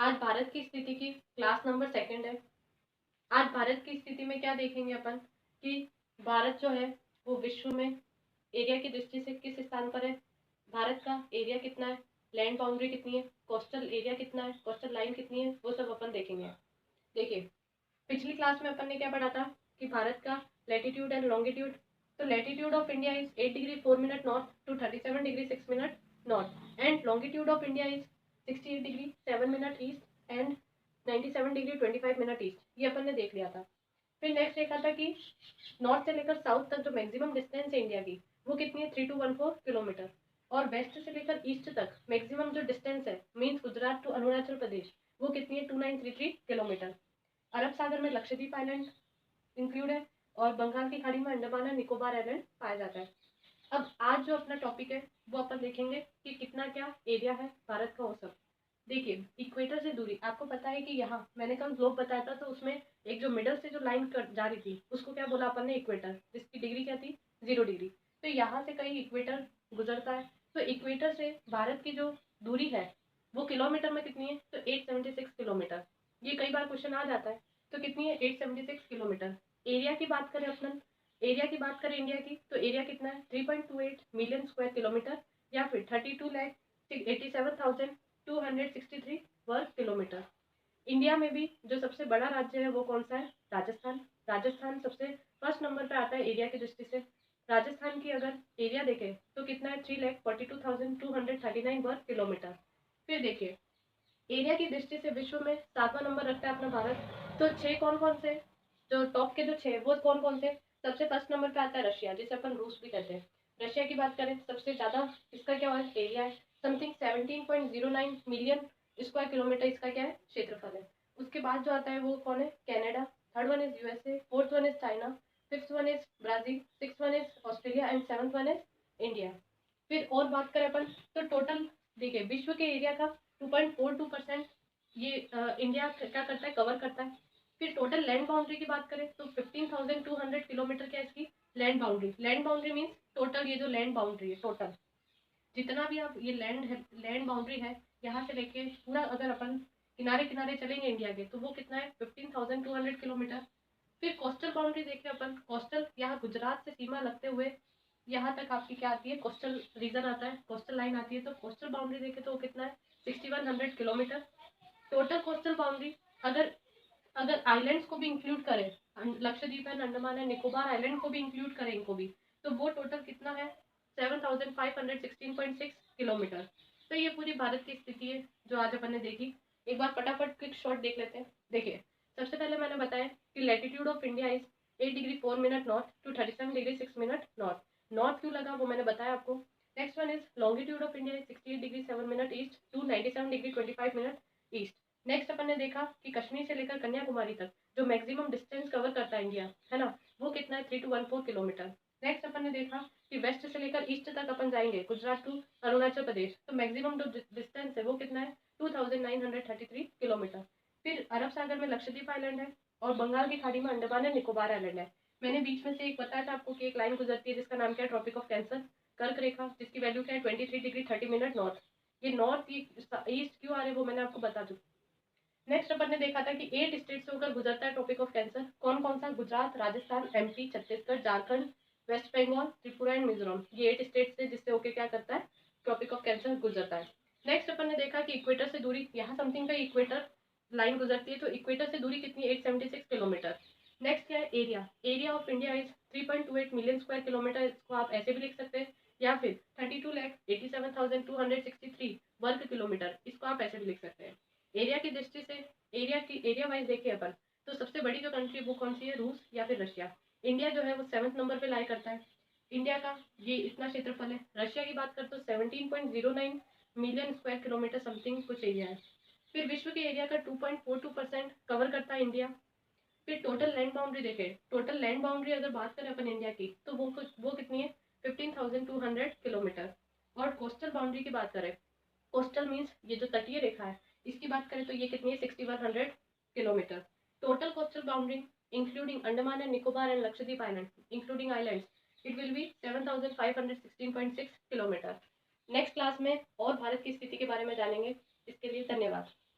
आज भारत की स्थिति की क्लास नंबर 2 है। आज भारत की स्थिति में क्या देखेंगे अपन कि भारत जो है वो विश्व में एरिया की दृष्टि से किस स्थान पर है, भारत का एरिया कितना है, लैंड बाउंड्री कितनी है, कोस्टल एरिया कितना है, कोस्टल लाइन कितनी है, वो सब अपन देखेंगे। देखिए, पिछली क्लास में अपन ने क्या पढ़ा था कि भारत का लैटिट्यूड एंड लॉन्गिट्यूड। तो latitude of India is 8 degree 4 minute north to 37 degree 6 minute north and longitude of India is 68 degree 7 minute east and 97 degree 25 minute east. ये अपन ने देख लिया था। फिर नेक्स्ट देखा था कि नॉर्थ से लेकर साउथ तक जो मैक्सिमम डिस्टेंस है इंडिया की वो कितनी है 3214 किलोमीटर, और वेस्ट से लेकर ईस्ट तक मैक्सिमम जो डिस्टेंस है मीन्स गुजरात टू अरुणाचल प्रदेश वो कितनी है 2933 किलोमीटर। अरब सागर में लक्षद्वीप आइलैंड इंक्लूड है और बंगाल की खाड़ी में अंडमान एंड निकोबार आइलैंड पाया जाता है। अब आज जो अपना टॉपिक है वो अपन देखेंगे कि कितना क्या एरिया है भारत का, वो सब। देखिए, इक्वेटर से दूरी आपको पता है कि यहाँ मैंने कल ग्लोब बताया था, तो उसमें एक जो मिडल से जो लाइन जा रही थी उसको क्या बोला अपन ने, इक्वेटर, जिसकी डिग्री क्या थी 0 डिग्री। तो यहाँ से कहीं इक्वेटर गुजरता है, तो इक्वेटर से भारत की जो दूरी है वो किलोमीटर में कितनी है, तो 876 किलोमीटर। ये कई बार क्वेश्चन आ जाता है। तो कितनी है 876 किलोमीटर। एरिया की बात करें अपन, एरिया की बात करें इंडिया की, तो एरिया कितना है 3.28 मिलियन स्क्वायर किलोमीटर या फिर 32,87,263 वर्ग किलोमीटर। इंडिया में भी जो सबसे बड़ा राज्य है वो कौन सा है, राजस्थान। राजस्थान सबसे फर्स्ट नंबर पे आता है एरिया की दृष्टि से। राजस्थान की अगर एरिया देखें तो कितना है 3,42,239 वर्ग किलोमीटर। फिर देखिए, एरिया की दृष्टि से विश्व में 7वां नंबर रखता है अपना भारत। तो 6 कौन कौन से, जो टॉप के जो 6 वो कौन कौन से, सबसे फर्स्ट नंबर पे आता है रशिया, जिसे अपन रूस भी कहते हैं। रशिया की बात करें, सबसे ज्यादा इसका क्या है एरिया है, समथिंग 17.09 मिलियन स्क्वायर किलोमीटर इसका क्या है क्षेत्रफल है। उसके बाद जो आता है वो कौन है, Canada. Third one is USA, fourth one is China, fifth one is Brazil, six one is Australia and seventh one is India. फिर और बात करें अपन, तो टोटल देखिए विश्व के एरिया का 2.42% ये इंडिया क्या करता है, कवर करता है। फिर टोटल लैंड बाउंड्री की बात करें तो 15,200 किलोमीटर क्या है इसकी land boundary. Land boundary means total ये जो लैंड बाउंड्री है, टोटल जितना भी आप ये लैंड है, लैंड बाउंड्री है, यहाँ से लेके पूरा अगर अपन किनारे किनारे चलेंगे इंडिया के, तो वो कितना है 15,200 किलोमीटर। फिर कोस्टल बाउंड्री देखें अपन, कोस्टल यहाँ गुजरात से सीमा लगते हुए यहाँ तक आपकी क्या आती है, कोस्टल रीजन आता है, कोस्टल लाइन आती है। तो कोस्टल बाउंड्री देखें तो वो कितना है 6100 किलोमीटर। टोटल कोस्टल बाउंड्री अगर अगर आइलैंड्स को भी इंक्लूड करें, Lakshadweep and Andaman and Nicobar island को भी इंक्लूड करें इनको भी, तो वो टोटल कितना है 7516.6 किलोमीटर। तो ये पूरी भारत की स्थिति है जो आज अपन ने देखी। एक बार फटाफट क्विक शॉट देख लेते हैं। देखिए, सबसे पहले मैंने बताया कि latitude of India is 8 degree 4 minute north to 37 degree 6 minute north. North क्यों लगा वो मैंने बताया आपको। Next one is longitude of India is 68 degree 7 minute east to 97 degree 25 minute east. Next अपन ने देखा कि कश्मीर से लेकर कन्याकुमारी तक जो मैक्सिमम डिस्टेंस कवर करता है इंडिया, है ना, वो कितना है 3214 किलोमीटर। नेक्स्ट अपन ने देखा कि वेस्ट से लेकर ईस्ट तक अपन जाएंगे गुजरात टू अरुणाचल प्रदेश, तो मैक्सिमम जो डिस्टेंस है वो कितना है 2933 किलोमीटर। फिर अरब सागर में लक्षद्वीप आइलैंड है और बंगाल की खाड़ी में अंडमान एंड निकोबार आइलैंड है। मैंने बीच में से एक बताया था आपको कि एक लाइन गुजरती है जिसका नाम क्या है ट्रॉपिक ऑफ कैंसर, कर्क रेखा, जिसकी वैल्यू क्या है 23 डिग्री 30 मिनट नॉर्थ। ये नॉर्थ ईस्ट क्यों आ रहे हैं वो मैंने आपको बता दूं। नेक्स्ट अपन ने देखा था कि 8 स्टेट से होकर गुजरता है ट्रॉपिक ऑफ कैंसर, कौन कौन सा, Gujarat, Rajasthan, MP, Chhattisgarh, Jharkhand, West Bengal, Tripura and Mizoram. ये 8 स्टेट से जिससे होकर क्या करता है ट्रॉपिक ऑफ कैंसर गुजरता है। नेक्स्ट अपन ने देखा कि इक्वेटर से दूरी, यहाँ समथिंग का इक्वेटर लाइन गुजरती है, तो इक्वेटर से दूरी कितनी 876 किलोमीटर। नेक्स्ट क्या है area, area of India is 3.28 million square kilometre, इसको आप ऐसे भी लिख सकते हैं, या फिर 32,87,263 वर्ग किलोमीटर, इसको आप ऐसे भी लिख सकते हैं। एरिया की दृष्टि से एरिया वाइज देखें अपन, तो सबसे बड़ी जो कंट्री वो कौन सी है, रूस या फिर रशिया। इंडिया जो है वो 7th नंबर पे लाई करता है, इंडिया का ये इतना क्षेत्रफल है। रशिया की बात करते तो 17.09 मिलियन स्क्वायर किलोमीटर समथिंग कुछ एरिया है। फिर विश्व के एरिया का 2.42% कवर करता है इंडिया। फिर टोटल लैंड बाउंड्री देखें, टोटल लैंड बाउंड्री अगर बात करें अपन इंडिया की, तो वो कितनी है 15,200 किलोमीटर। और कोस्टल बाउंड्री की बात करें, कोस्टल मीन्स ये जो तटीय रेखा है, इसकी बात करें तो ये कितनी है 6100 kilometre. Total coastal boundary including Andaman and Nicobar and Lakshadweep island including islands, it will be 7516.6 kilometre. Next class में और भारत की स्थिति के बारे में जानेंगे। इसके लिए धन्यवाद।